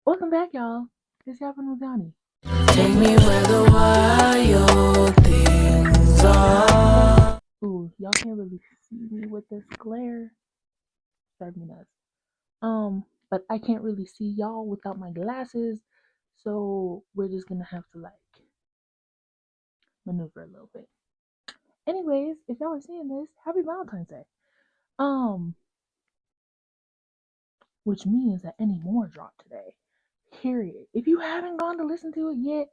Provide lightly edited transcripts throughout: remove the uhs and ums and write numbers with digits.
Welcome back, y'all. It's Yappin with Yannii. Take me where the wild things are. Ooh, y'all can't really see me with this glare. Drive me nuts. But I can't really see y'all without my glasses, so we're just gonna have to maneuver a little bit. Anyways, if y'all are seeing this, happy Valentine's Day. Um, which means that any more drop today. Period. If you haven't gone to listen to it yet,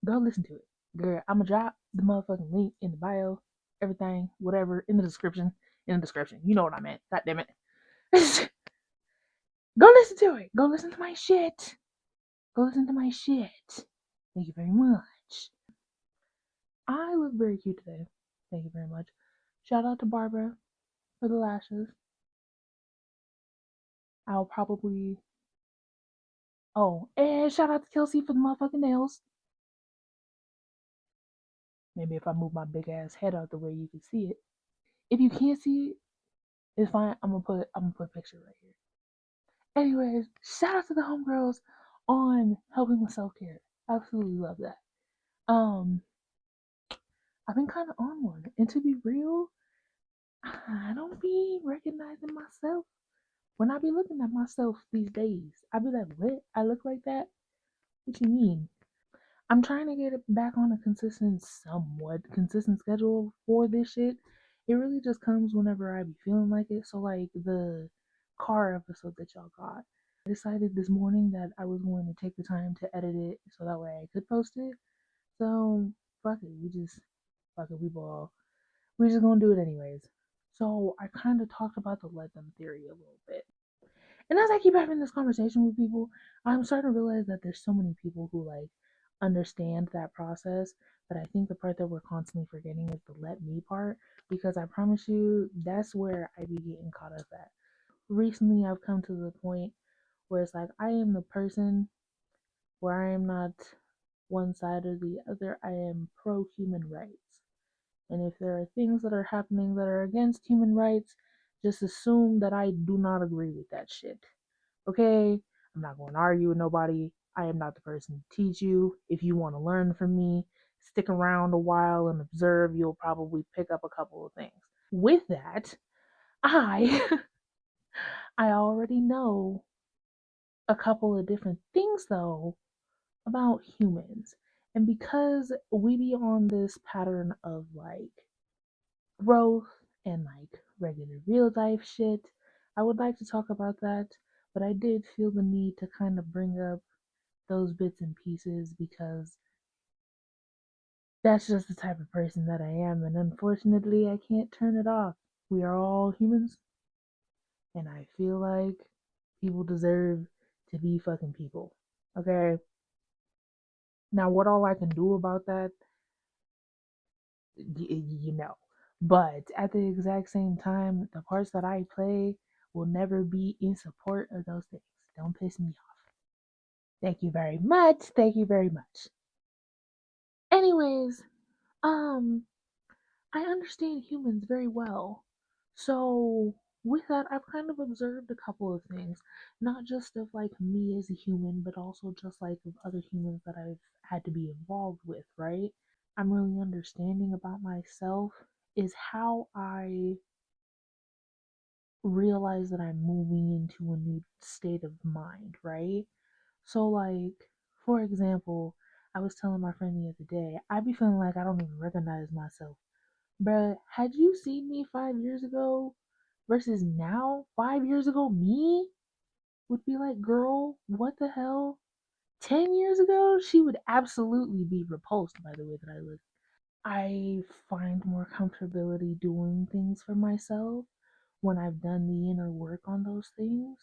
go listen to it. Girl, I'ma drop the motherfucking link in the bio, everything, whatever, in the description. In the description. You know what I meant. God damn it. Go listen to it. Go listen to my shit. Go listen to my shit. Thank you very much. I look very cute today. Thank you very much. Shout out to Barbara for the lashes. I'll probably. Oh, and shout out to Kelsey for the motherfucking nails. Maybe if I move my big ass head out the way you can see it. If you can't see it, it's fine. I'm gonna put a picture right here. Anyways, shout out to the homegirls on helping with self care. Absolutely love that. Um, I've been kind of on one, and to be real, I don't be recognizing myself when I be looking at myself these days. I be like, what? I look like that? What you mean? I'm trying to get it back on a somewhat consistent schedule for this shit. It really just comes whenever I be feeling like it. So, like the car episode that y'all got, I decided this morning that I was going to take the time to edit it so that way I could post it. So, fuck it. Fuck it. We're just gonna do it anyways. So, I kind of talked about the let them theory a little bit. And as I keep having this conversation with people, I'm starting to realize that there's so many people who understand that process. But I think the part that we're constantly forgetting is the let me part, because I promise you that's where I be getting caught up at. Recently I've come to the point where it's like I am the person where I am not one side or the other. I am pro human rights. And if there are things that are happening that are against human rights, just assume that I do not agree with that shit. Okay? I'm not going to argue with nobody. I am not the person to teach you. If you want to learn from me, stick around a while and observe. You'll probably pick up a couple of things. With that, I I already know a couple of different things though about humans. And because we be on this pattern of growth and regular real life shit, I would like to talk about that, but I did feel the need to kind of bring up those bits and pieces because that's just the type of person that I am, and unfortunately, I can't turn it off. We are all humans, and I feel like people deserve to be fucking people. Okay? Now, what all I can do about that, you know. But at the exact same time, the parts that I play will never be in support of those things. Don't piss me off. Thank you very much. Thank you very much. Anyways, um, I understand humans very well. So, with that, I've kind of observed a couple of things, not just of me as a human, but also just of other humans that I've had to be involved with, right? I'm really understanding about myself is how I realize that I'm moving into a new state of mind, right? So, for example, I was telling my friend the other day, I be feeling like I don't even recognize myself. But had you seen me 5 years ago versus now, 5 years ago, me would be like, girl, what the hell? 10 years ago, she would absolutely be repulsed by the way that I look. I find more comfortability doing things for myself when I've done the inner work on those things.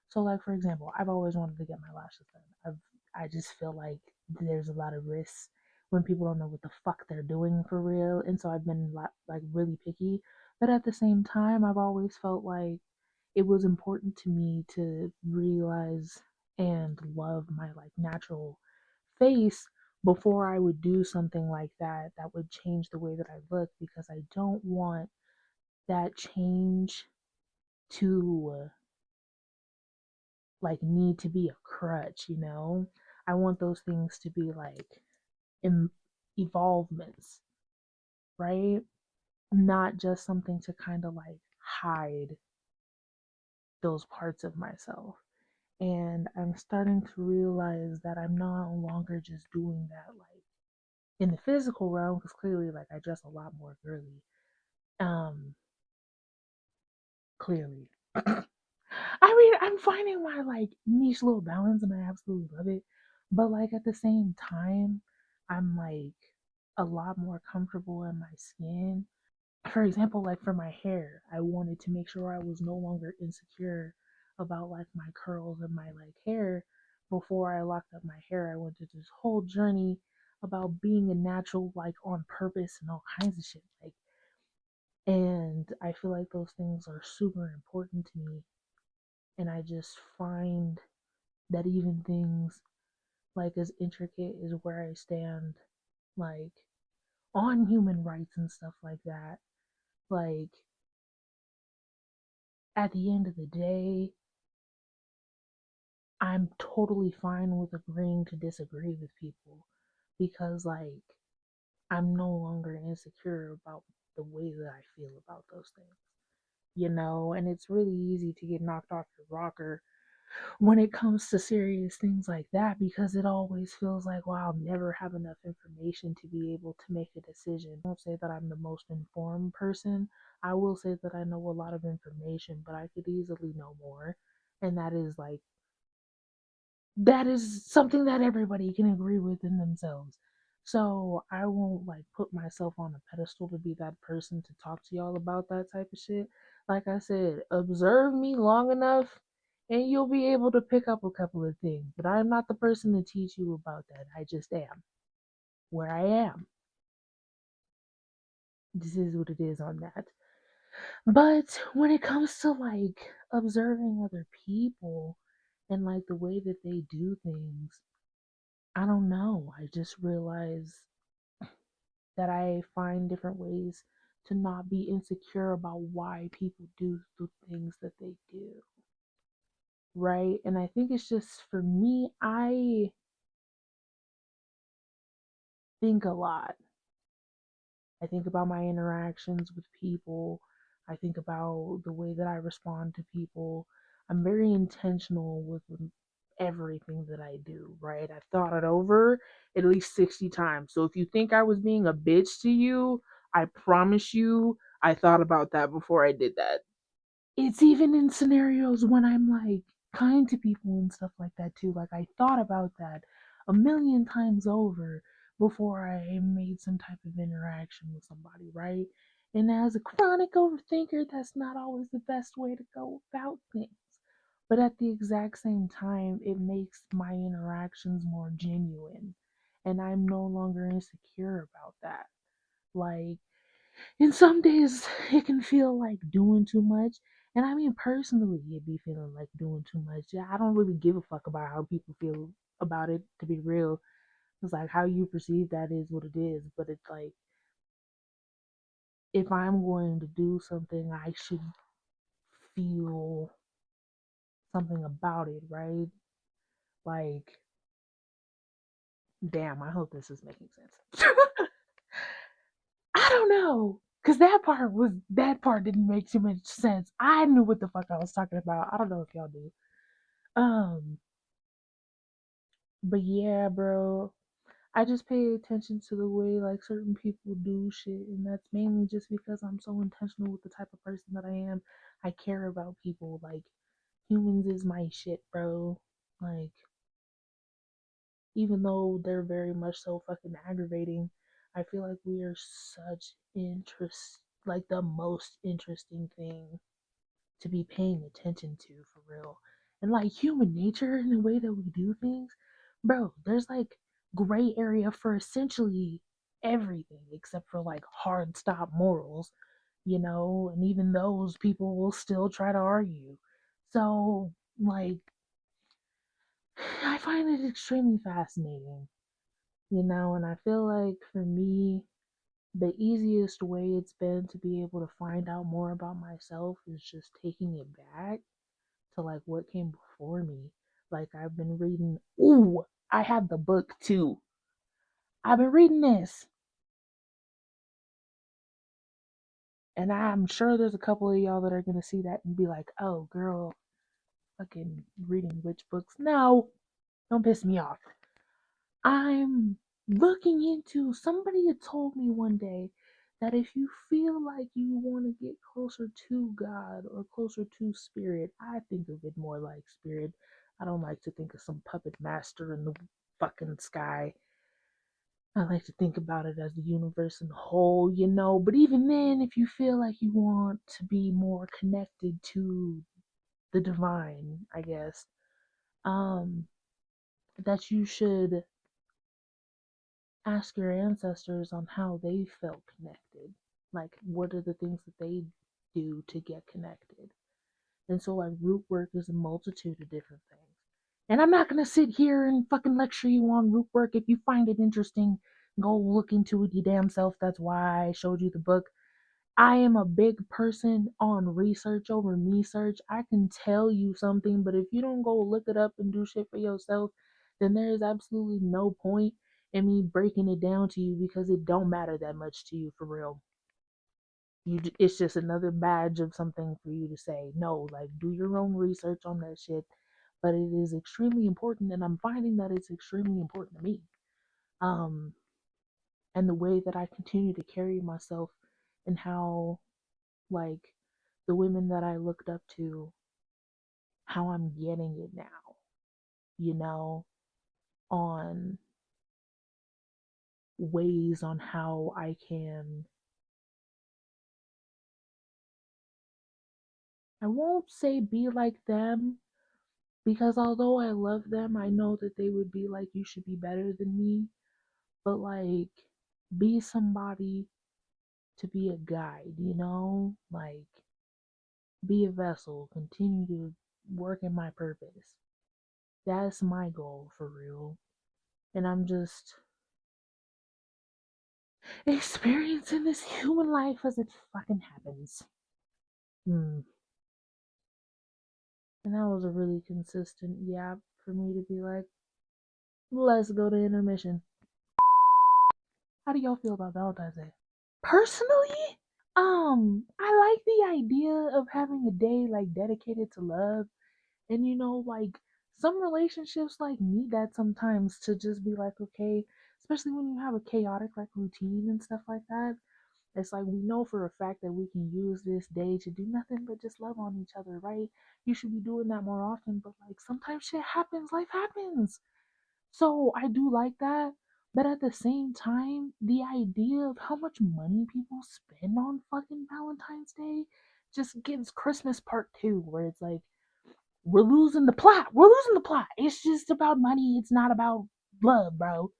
So, for example, I've always wanted to get my lashes done. I just feel like there's a lot of risks when people don't know what the fuck they're doing for real, and so I've been really picky. But at the same time, I've always felt like it was important to me to realize and love my natural face before I would do something like that that would change the way that I look, because I don't want that change to like need to be a crutch, you know? I want those things to be like em- evolvements, right? Not just something to kind of like hide those parts of myself. And I'm starting to realize that I'm no longer just doing that like in the physical realm, because clearly like I dress a lot more girly. Um, Clearly. I mean, I'm finding my like niche little balance and I absolutely love it. But like at the same time, I'm like a lot more comfortable in my skin. For example, like for my hair, I wanted to make sure I was no longer insecure about like my curls and my like hair. Before I locked up my hair, I went through this whole journey about being a natural, like on purpose and all kinds of shit. Like, and I feel like those things are super important to me. And I just find that even things like as intricate as where I stand, like on human rights and stuff like that, like at the end of the day, I'm totally fine with agreeing to disagree with people because, like, I'm no longer insecure about the way that I feel about those things, you know? And it's really easy to get knocked off your rocker when it comes to serious things like that because it always feels like, well, I'll never have enough information to be able to make a decision. I won't say that I'm the most informed person. I will say that I know a lot of information, but I could easily know more. And that is something that everybody can agree with in themselves. So I won't like put myself on a pedestal to be that person to talk to y'all about that type of shit. Like I said, observe me long enough and you'll be able to pick up a couple of things. But I'm not the person to teach you about that. I just am where I am. This is what it is on that. But when it comes to like observing other people and like the way that they do things, I don't know. I just realized that I find different ways to not be insecure about why people do the things that they do. Right? And I think it's just for me, I think a lot. I think about my interactions with people. I think about the way that I respond to people. I'm very intentional with everything that I do, right? I've thought it over at least 60 times. So if you think I was being a bitch to you, I promise you, I thought about that before I did that. It's even in scenarios when I'm like kind to people and stuff like that too. Like I thought about that a million times over before I made some type of interaction with somebody, right? And as a chronic overthinker, that's not always the best way to go about things. But at the exact same time, it makes my interactions more genuine. And I'm no longer insecure about that. Like, and some days it can feel like doing too much. And I mean, personally, it be feeling like doing too much. Yeah, I don't really give a fuck about how people feel about it, to be real. It's like how you perceive that is what it is. But it's like, if I'm going to do something, I should feel something about it, right? Like, damn, I hope this is making sense. I don't know. Cause that part didn't make too much sense. I knew what the fuck I was talking about. I don't know if y'all do. Um, but yeah, bro, I just pay attention to the way like certain people do shit, and that's mainly just because I'm so intentional with the type of person that I am. I care about people. Like humans is my shit, bro. Like even though they're very much so fucking aggravating, I feel like we are such interest, like the most interesting thing to be paying attention to for real. And like human nature and the way that we do things, bro, there's like gray area for essentially everything except for like hard stop morals, you know, and even those people will still try to argue. So, like, I find it extremely fascinating, you know, and I feel like for me, the easiest way it's been to be able to find out more about myself is just taking it back to like what came for me. Like I've been reading. Ooh, I have the book too. I've been reading this, and I'm sure there's a couple of y'all that are gonna see that and be like, "Oh, girl, fucking reading witch books." No, don't piss me off. I'm looking into. Somebody had told me one day that if you feel like you want to get closer to God or closer to spirit, I think of it more like spirit. I don't like to think of some puppet master in the fucking sky. I like to think about it as the universe in a whole, you know. But even then, if you feel like you want to be more connected to the divine, I guess, um, that you should ask your ancestors on how they felt connected. Like, what are the things that they do to get connected? And so, like, root work is a multitude of different things. And I'm not going to sit here and fucking lecture you on root work. If you find it interesting, go look into it, you damn self. That's why I showed you the book. I am a big person on research over me search. I can tell you something, but if you don't go look it up and do shit for yourself, then there is absolutely no point in me breaking it down to you because it don't matter that much to you for real. It's just another badge of something for you to say. No, like do your own research on that shit. But it is extremely important, and I'm finding that it's extremely important to me. Um, and the way that I continue to carry myself and how like the women that I looked up to, how I'm getting it now, you know, on ways on how I can, I won't say be like them, because although I love them, I know that they would be like, you should be better than me, but like, be somebody to be a guide, you know, like, be a vessel, continue to work in my purpose. That's my goal for real. And I'm just experiencing this human life as it fucking happens. Hmm. And that was a really consistent yap for me to be like, let's go to intermission. How do y'all feel about Valentine's Day? Personally, I like the idea of having a day like dedicated to love. And you know, like some relationships like need that sometimes to just be like, okay, especially when you have a chaotic like routine and stuff like that. It's like we know for a fact that we can use this day to do nothing but just love on each other, right? You should be doing that more often, but like sometimes shit happens, life happens. So I do like that. But at the same time, the idea of how much money people spend on fucking Valentine's Day just gives Christmas part two, where it's like, we're losing the plot. We're losing the plot. It's just about money. It's not about love, bro.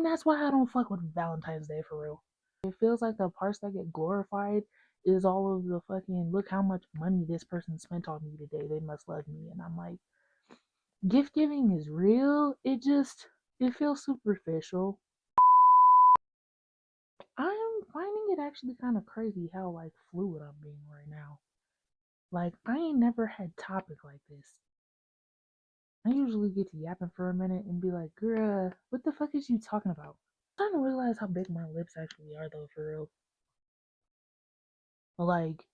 That's why I don't fuck with Valentine's Day for real. It feels like the parts that get glorified is all of the fucking look how much money this person spent on me today. They must love me. And I'm like, gift giving is real. It feels superficial. I'm finding it actually kind of crazy how like fluid I'm being right now. Like I ain't never had topic like this. I usually get to yapping for a minute and be like, girl, what the fuck is you talking about? I'm starting to realize how big my lips actually are though for real. Like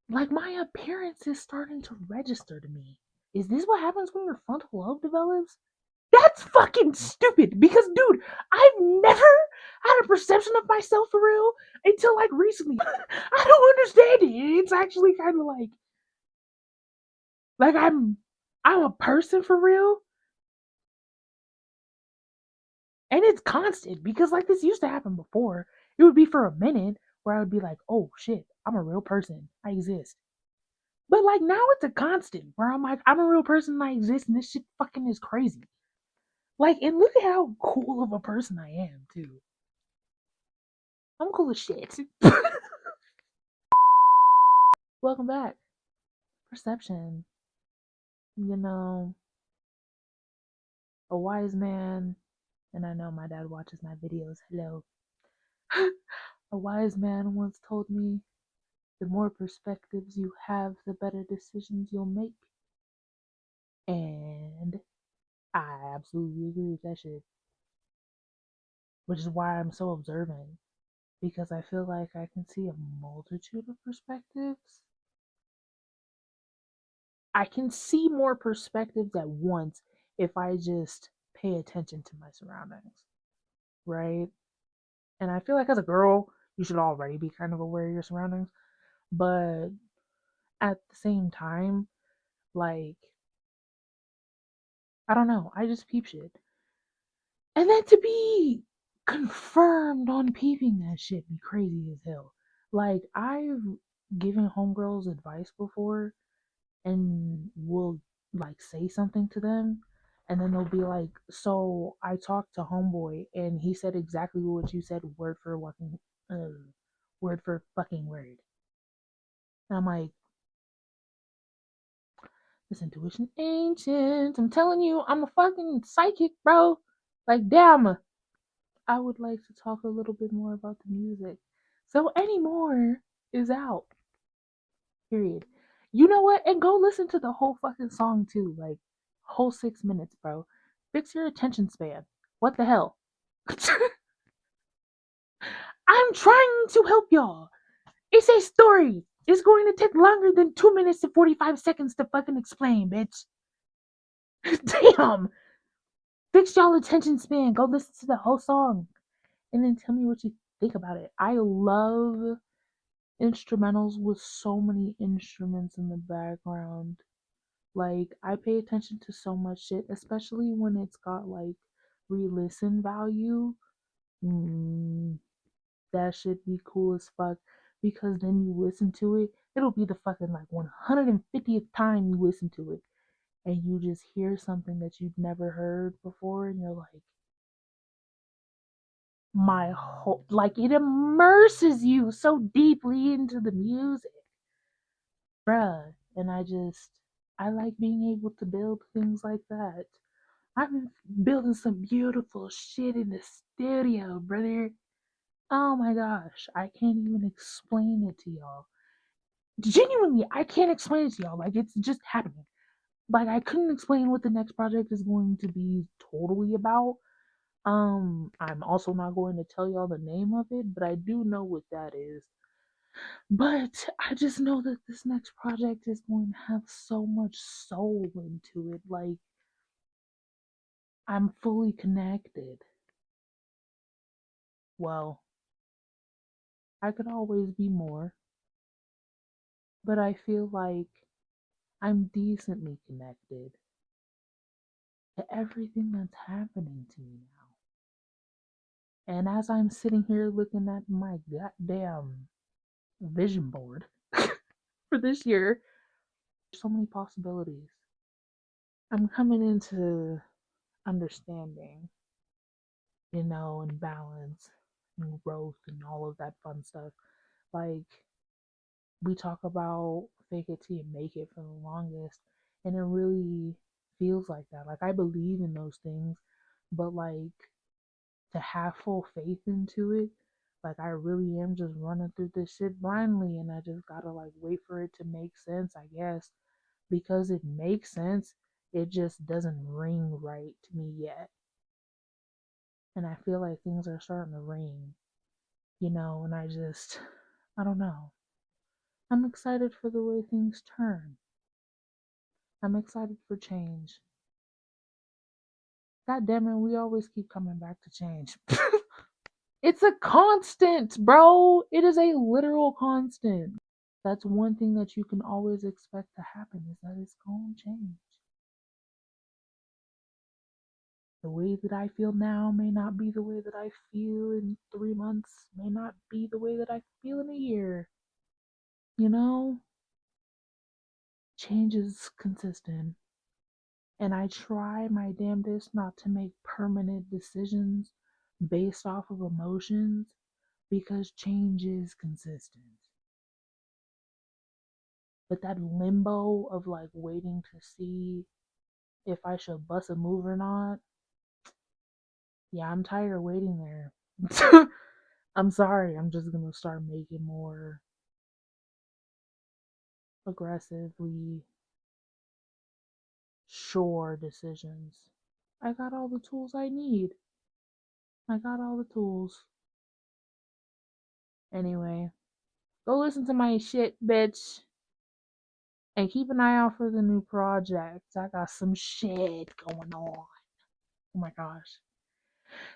my appearance is starting to register to me. Is this what happens when your frontal lobe develops? That's fucking stupid because, dude, I've never had a perception of myself for real until like recently. I don't understand it. It's actually kind of like I'm a person for real, and it's constant because like this used to happen before. It would be for a minute where I would be like, oh shit, I'm a real person. I exist. But like now it's a constant where I'm like, I'm a real person and I exist, and this shit fucking is crazy. Like, and look at how cool of a person I am too. I'm cool as shit. Welcome back. Perception. You know, a wise man, and I know my dad watches my videos. Hello. A wise man once told me, the more perspectives you have, the better decisions you'll make. And I absolutely agree with that shit, which is why I'm so observant because I feel like I can see a multitude of perspectives. I can see more perspectives at once if I just pay attention to my surroundings, right? And I feel like as a girl, you should already be kind of aware of your surroundings, but at the same time, like, I don't know, I just peep shit. And then to be confirmed on peeping that shit be crazy as hell. Like, I've given homegirls advice before and will like say something to them and then they'll be like, so I talked to homeboy and he said exactly what you said uh, word for fucking word. And I'm like, this intuition ancient. I'm telling you, I'm a fucking psychic, bro. Like, damn. I would like to talk a little bit more about the music. So Anymore is out. Period. You know what? And go listen to the whole fucking song too. Like, whole 6 minutes, bro. Fix your attention span. What the hell? I'm trying to help y'all. It's a story. It's going to take longer than 2 minutes and 45 seconds to fucking explain, bitch. Damn. Fix y'all attention span. Go listen to the whole song. And then tell me what you think about it. I love instrumentals with so many instruments in the background. Like, I pay attention to so much shit, especially when it's got like re-listen value. Mm, that should be cool as fuck because then you listen to it, it'll be the fucking like 150th time you listen to it, and you just hear something that you've never heard before, and you're like, my whole, like, it immerses you so deeply into the music, bruh. And I like being able to build things like that. I've been building some beautiful shit in the studio, brother. Oh my gosh, I can't even explain it to y'all. Genuinely, I can't explain it to y'all. Like, it's just happening. Like, I couldn't explain what the next project is going to be totally about. I'm also not going to tell y'all the name of it, but I do know what that is. But I just know that this next project is going to have so much soul into it. Like, I'm fully connected. Well, I could always be more, but I feel like I'm decently connected to everything that's happening to me now. And as I'm sitting here looking at my goddamn vision board for this year, there's so many possibilities. I'm coming into understanding, and balance and growth and all of that fun stuff. Like, we talk about fake it till you make it for the longest, and it really feels like that. Like, I believe in those things, but like, to have full faith into it, like, I really am just running through this shit blindly, and I just gotta like wait for it to make sense, I guess, because it makes sense. It just doesn't ring right to me yet, and I feel like things are starting to ring, and I don't know. I'm excited for the way things turn. I'm excited for change. God damn it, we always keep coming back to change. It's a constant, bro. It is a literal constant. That's one thing that you can always expect to happen is that it's going to change. The way that I feel now may not be the way that I feel in 3 months, may not be the way that I feel in a year. You know, change is consistent. And I try my damnedest not to make permanent decisions based off of emotions because change is consistent. But that limbo of like waiting to see if I should bust a move or not, yeah, I'm tired of waiting there. I'm sorry, I'm just gonna start making more aggressively sure decisions. I got all the tools I need. I got all the tools. Anyway, go listen to my shit, bitch. And keep an eye out for the new projects. I got some shit going on. Oh my gosh.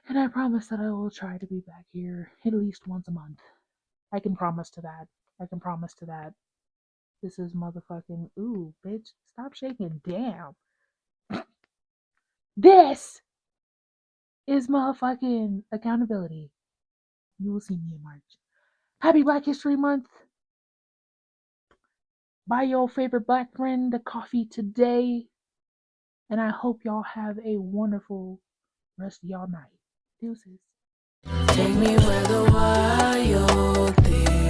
And I promise that I will try to be back here at least once a month. I can promise to that. I can promise to that. This is motherfucking. Ooh, bitch. Stop shaking. Damn. This is motherfucking accountability. You will see me in March. Happy Black History Month. Buy your favorite black friend a coffee today. And I hope y'all have a wonderful rest of y'all night. Deuces. Take me where the wild things